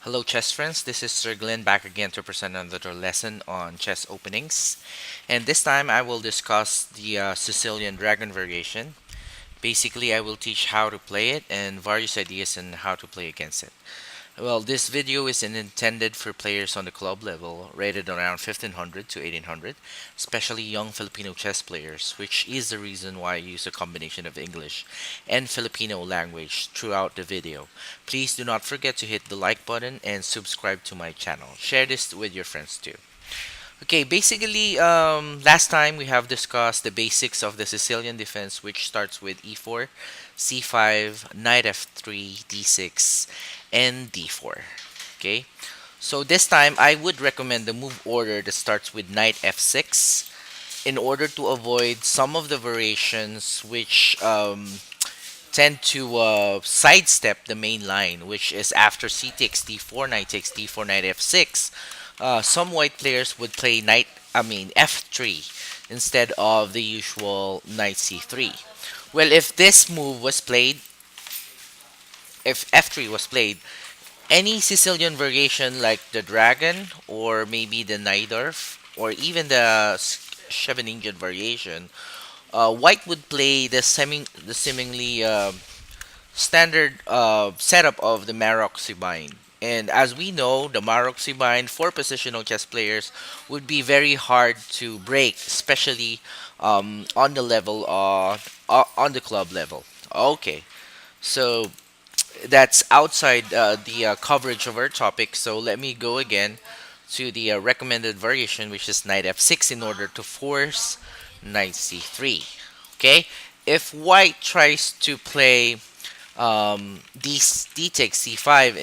Hello, chess friends. This is Sir Glenn back again to present another lesson on chess openings. And this time I will discuss the Sicilian Dragon variation. Basically, I will teach how to play it and various ideas on how to play against it. Well, this video is intended for players on the club level, rated around 1500 to 1800, especially young Filipino chess players, which is the reason why I use a combination of English and Filipino language throughout the video. Please do not forget to hit the like button and subscribe to my channel. Share this with your friends too. Okay, basically, last time we have discussed the basics of the Sicilian defense, which starts with e4, c5, knight f3, d6, and d4. Okay, so this time I would recommend the move order that starts with knight f6 in order to avoid some of the variations which tend to sidestep the main line, which is after c takes d4, knight takes d4, knight f6. Some white players would play f3 instead of the usual knight c3. Well, if f3 was played, any Sicilian variation like the dragon or maybe the Najdorf or even the Scheveningen variation, white would play the seemingly standard setup of the Maroc bind. And as we know, the Maroc bind for positional chess players would be very hard to break, especially on the level on the club level. Okay, so that's outside the coverage of our topic. So let me go again to the recommended variation, which is knight f6 in order to force knight c3. Okay, if white tries to play d takes c5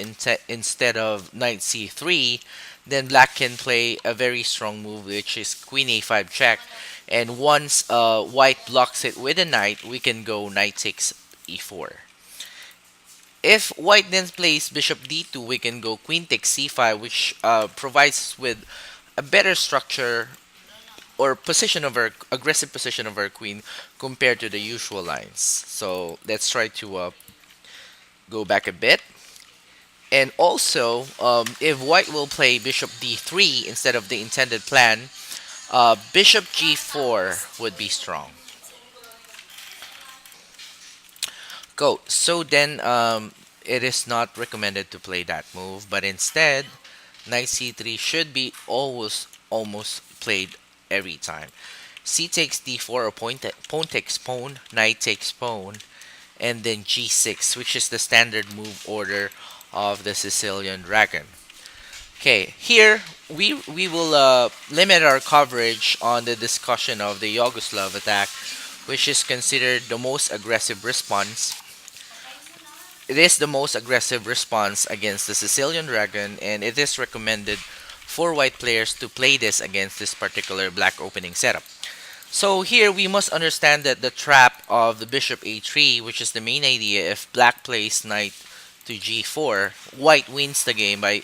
instead of knight c3, then black can play a very strong move, which is queen a5 check. And once white blocks it with a knight, we can go knight takes e4. If white then plays bishop d2, we can go queen takes c5, which provides with a better structure or position of our aggressive position of our queen compared to the usual lines. So let's try to go back a bit. And also, if white will play bishop d3 instead of the intended plan, bishop g4 would be strong. Go. So then, it is not recommended to play that move, but instead, knight c3 should be almost played every time. C takes d4, or pawn takes pawn, knight takes pawn, and then g6, which is the standard move order of the Sicilian Dragon. Okay, here we will limit our coverage on the discussion of the Yugoslav attack, which is considered the most aggressive response. It is the most aggressive response against the Sicilian Dragon, and it is recommended for white players to play this against this particular black opening setup. So here we must understand that the trap of the bishop a3, which is the main idea, if black plays knight to g4, white wins the game by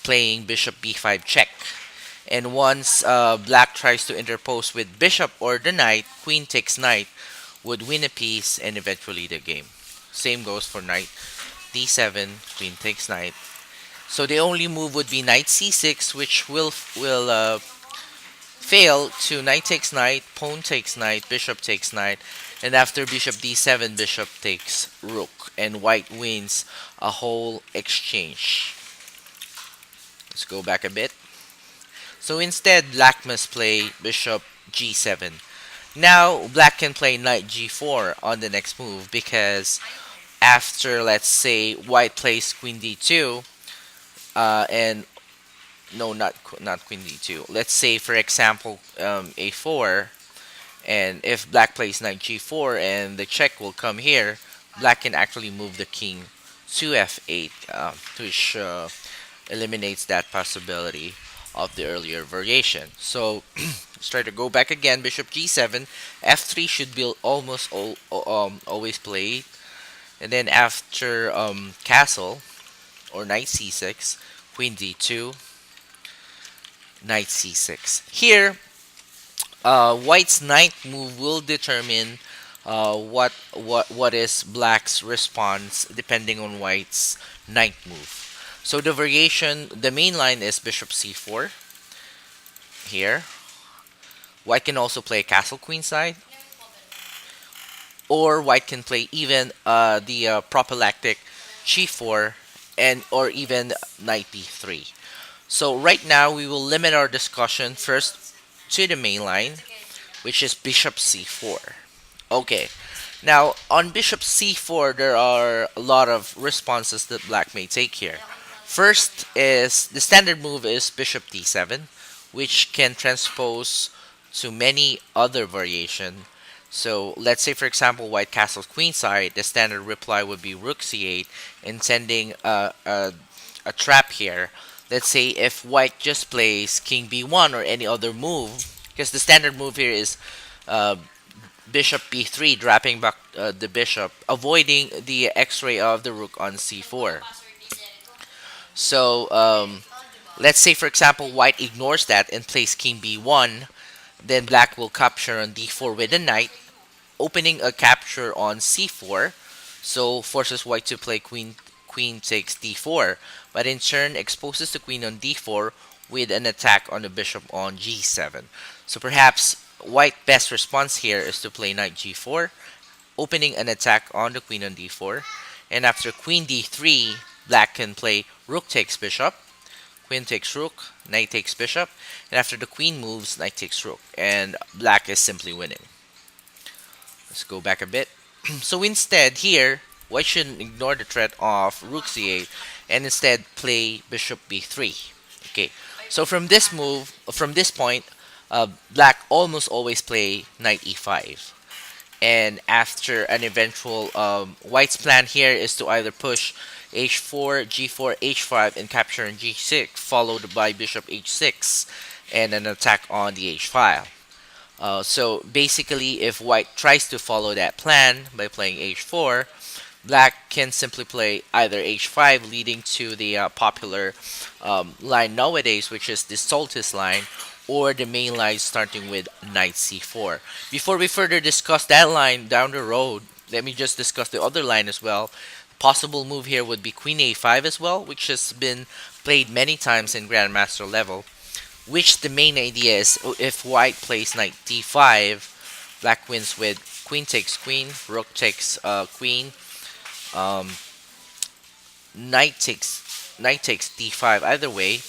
playing bishop b5 check. And once black tries to interpose with bishop or the knight, queen takes knight would win a piece and eventually the game. Same goes for knight d7, queen takes knight. So the only move would be knight c6, which will fail to knight takes knight, pawn takes knight, bishop takes knight, and after bishop d7, bishop takes rook, and white wins a whole exchange. Let's go back a bit. So instead, black must play bishop g7. Now, black can play knight g4 on the next move because after, let's say, white plays queen d2, and no, not queen d2. Let's say, for example, a4, and if black plays knight g4 and the check will come here, black can actually move the king to f8, which eliminates that possibility of the earlier variation. So let's try to go back again. Bishop g7, f3 should be always played, and then after castle or knight c6, queen d2, knight c6. Here, white's knight move will determine what is black's response depending on white's knight move. So the variation, the main line is bishop c4 here. White can also play castle queenside, or white can play even the prophylactic g4 and or even knight b3. So right now we will limit our discussion first to the main line, which is bishop c4. Okay. Now on bishop c4 there are a lot of responses that black may take here. First is the standard move is bishop d7, which can transpose to many other variation. So let's say for example white castles queenside, the standard reply would be rook c8, intending a trap here. Let's say if white just plays king b1 or any other move, because the standard move here is uh, bishop b3, dropping back the bishop, avoiding the x-ray of the rook on c4. So let's say for example white ignores that and plays king b1, then black will capture on d4 with a knight, opening a capture on c4, so forces white to play queen takes d4, but in turn exposes the queen on d4 with an attack on the bishop on g7. So perhaps white best response here is to play knight g4, opening an attack on the queen on d4, and after queen d3, black can play rook takes bishop, queen takes rook, knight takes bishop, and after the queen moves, knight takes rook, and black is simply winning. Let's go back a bit. So instead, here, white shouldn't ignore the threat of rook c8 and instead play bishop b3. Okay, so from this move, from this point, black almost always play knight e5. And after an eventual, white's plan here is to either push h4, g4, h5, and capture on g6, followed by bishop h6 and an attack on the h file. So basically, if white tries to follow that plan by playing h4, black can simply play either h5, leading to the popular line nowadays, which is the Soltis line, or the main line starting with knight c4. Before we further discuss that line down the road, let me just discuss the other line as well. Possible move here would be queen a5 as well, which has been played many times in Grandmaster level. Which the main idea is if white plays knight d5, black wins with queen takes queen, rook takes queen, um, knight takes d5. Either way,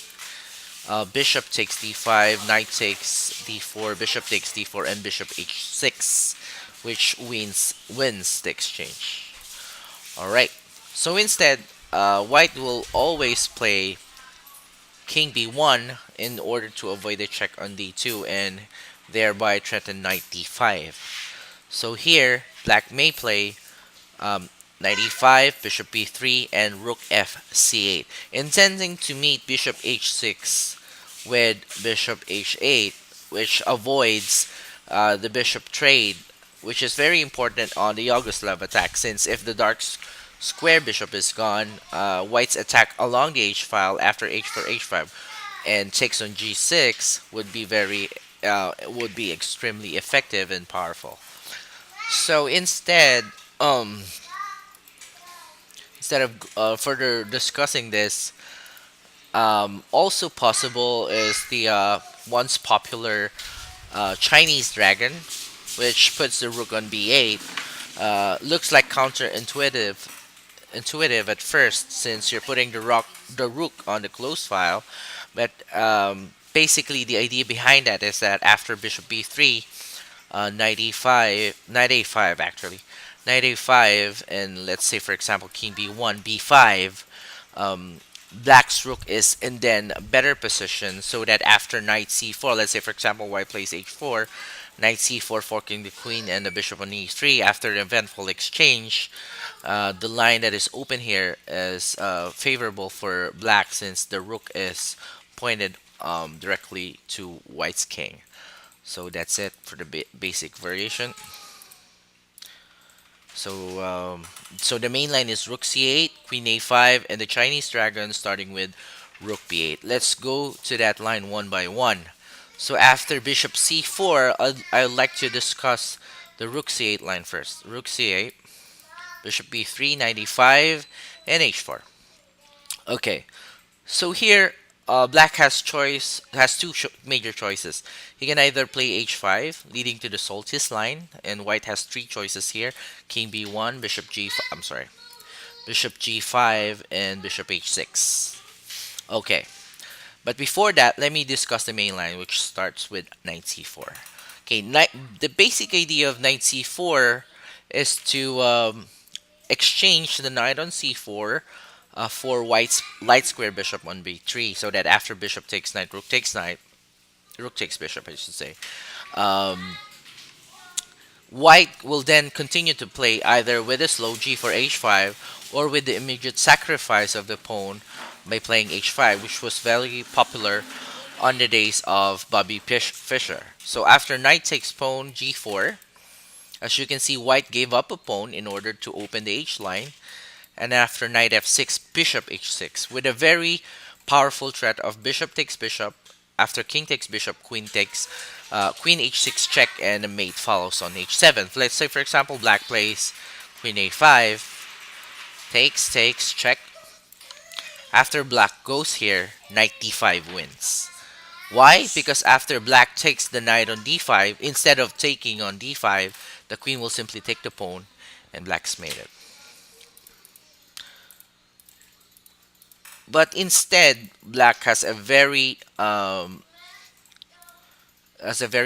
bishop takes d5, knight takes d4, bishop takes d4, and bishop h6, which wins the exchange. All right. So instead, white will always play king b1 in order to avoid the check on d2 and thereby threaten knight d5. So here, black may play knight e5, bishop b3, and rook f c8, intending to meet bishop h6 with bishop h8, which avoids the bishop trade, which is very important on the Yugoslav attack, since if the dark square bishop is gone, white's attack along the h file after h4 h5 and takes on g6 would be extremely effective and powerful. So instead of further discussing this, also possible is the once popular Chinese dragon, which puts the rook on b8. Looks like intuitive at first, since you're putting the rook on the close file, but basically the idea behind that is that after bishop b3, knight a5 actually, knight a5, and let's say for example king b1, b5, black's rook is in then better position, so that after knight c4, let's say for example white plays h4, knight c4 forking the queen and the bishop on e3, after the eventful exchange, the line that is open here is favorable for black, since the rook is pointed directly to white's king. So that's it for the basic variation. So the main line is rook c8, queen a5, and the Chinese dragon starting with rook b8. Let's go to that line one by one. So after bishop c4, I'd like to discuss the rook c8 line first. Rook c8, bishop b3, knight e5, and h4. Okay, so here, black has two major choices. He can either play h5, leading to the solstice line, and white has three choices here: king b1, bishop g5. I'm sorry, bishop g5, and bishop h6. Okay, but before that, let me discuss the main line, which starts with knight c4. Okay, the basic idea of knight c4 is to exchange the knight on c4 for white's light square bishop on b3, so that after bishop takes knight, rook takes bishop, I should say. Um, White will then continue to play either with a slow g for h5 or with the immediate sacrifice of the pawn by playing h5, which was very popular on the days of Fischer. So after knight takes pawn g4, as you can see, white gave up a pawn in order to open the h line, and after knight f6, bishop h6, with a very powerful threat of bishop takes bishop. After king takes bishop, queen h6 check, and a mate follows on h7. Let's say, for example, black plays queen a5, takes, check. After black goes here, knight d5 wins. Why? Because after black takes the knight on d5, instead of taking on d5, the queen will simply take the pawn, and black's mated. But instead, black has a very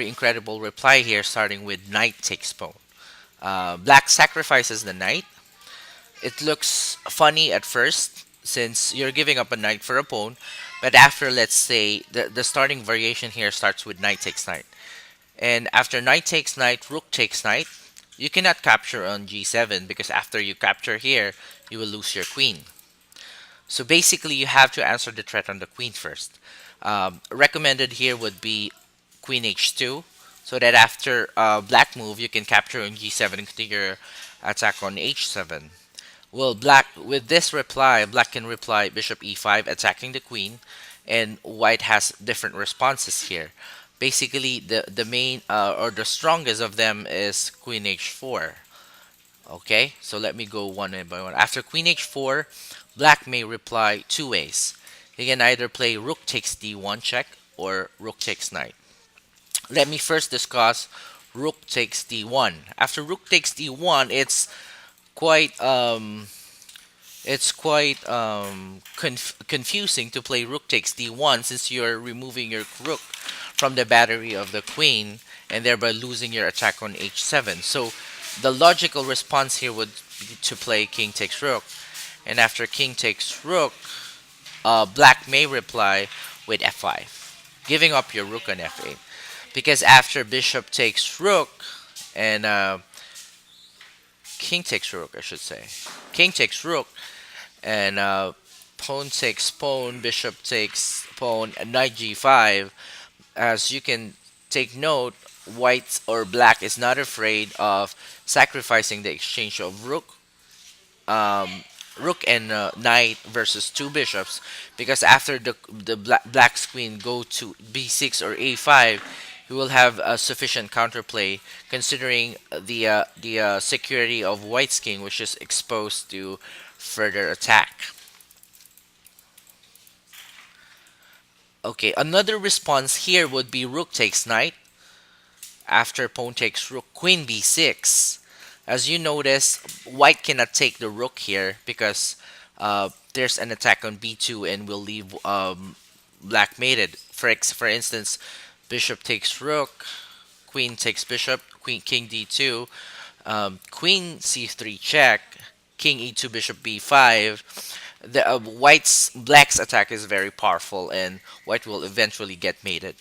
incredible reply here, starting with knight takes pawn. Black sacrifices the knight. It looks funny at first since you're giving up a knight for a pawn, but after, let's say, the starting variation here starts with knight takes knight. And after knight takes knight, rook takes knight, you cannot capture on g7 because after you capture here, you will lose your queen. So basically, you have to answer the threat on the queen first. Recommended here would be queen h2, so that after black move, you can capture on g7 and continue your attack on h7. Well, black with this reply, black can reply bishop e5, attacking the queen, and white has different responses here. Basically, the main or the strongest of them is queen h4. Okay, so let me go one by one. After queen h4, black may reply two ways. He can either play rook takes d1 check or rook takes knight. Let me first discuss rook takes d1. After rook takes d1, quite um it's quite confusing to play rook takes d1 since you're removing your rook from the battery of the queen and thereby losing your attack on h7. So the logical response here would be to play king takes rook, and after king takes rook, black may reply with f5, giving up your rook on f8. Because after bishop takes rook and king takes rook, I should say, king takes rook and pawn takes pawn, bishop takes pawn, and knight g5. As you can take note, white or black is not afraid of sacrificing the exchange of um, rook and knight versus two bishops, because after the black's queen go to b6 or a5, you will have a sufficient counterplay considering the security of white's king, which is exposed to further attack. Okay, another response here would be rook takes knight. After pawn takes rook, queen b6. As you notice, white cannot take the rook here because there's an attack on b2 and will leave black mated. For instance, bishop takes rook, queen takes bishop, king d2, queen c3 check, king e2, bishop b5. The black's attack is very powerful, and white will eventually get mated.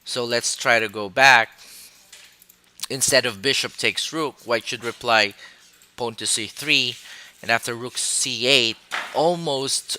So let's try to go back. Instead of bishop takes rook, white should reply pawn to c3, and after rook c8, almost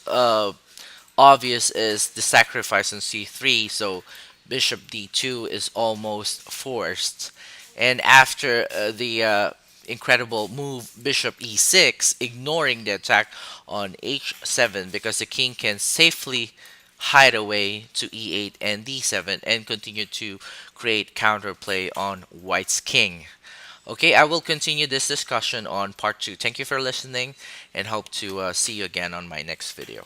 obvious is the sacrifice on c3, so bishop d2 is almost forced. And after the incredible move bishop e6, ignoring the attack on h7 because the king can safely hide away to e8 and d7 and continue to create counterplay on white's king. Okay, I will continue this discussion on part 2. Thank you for listening and hope to see you again on my next video.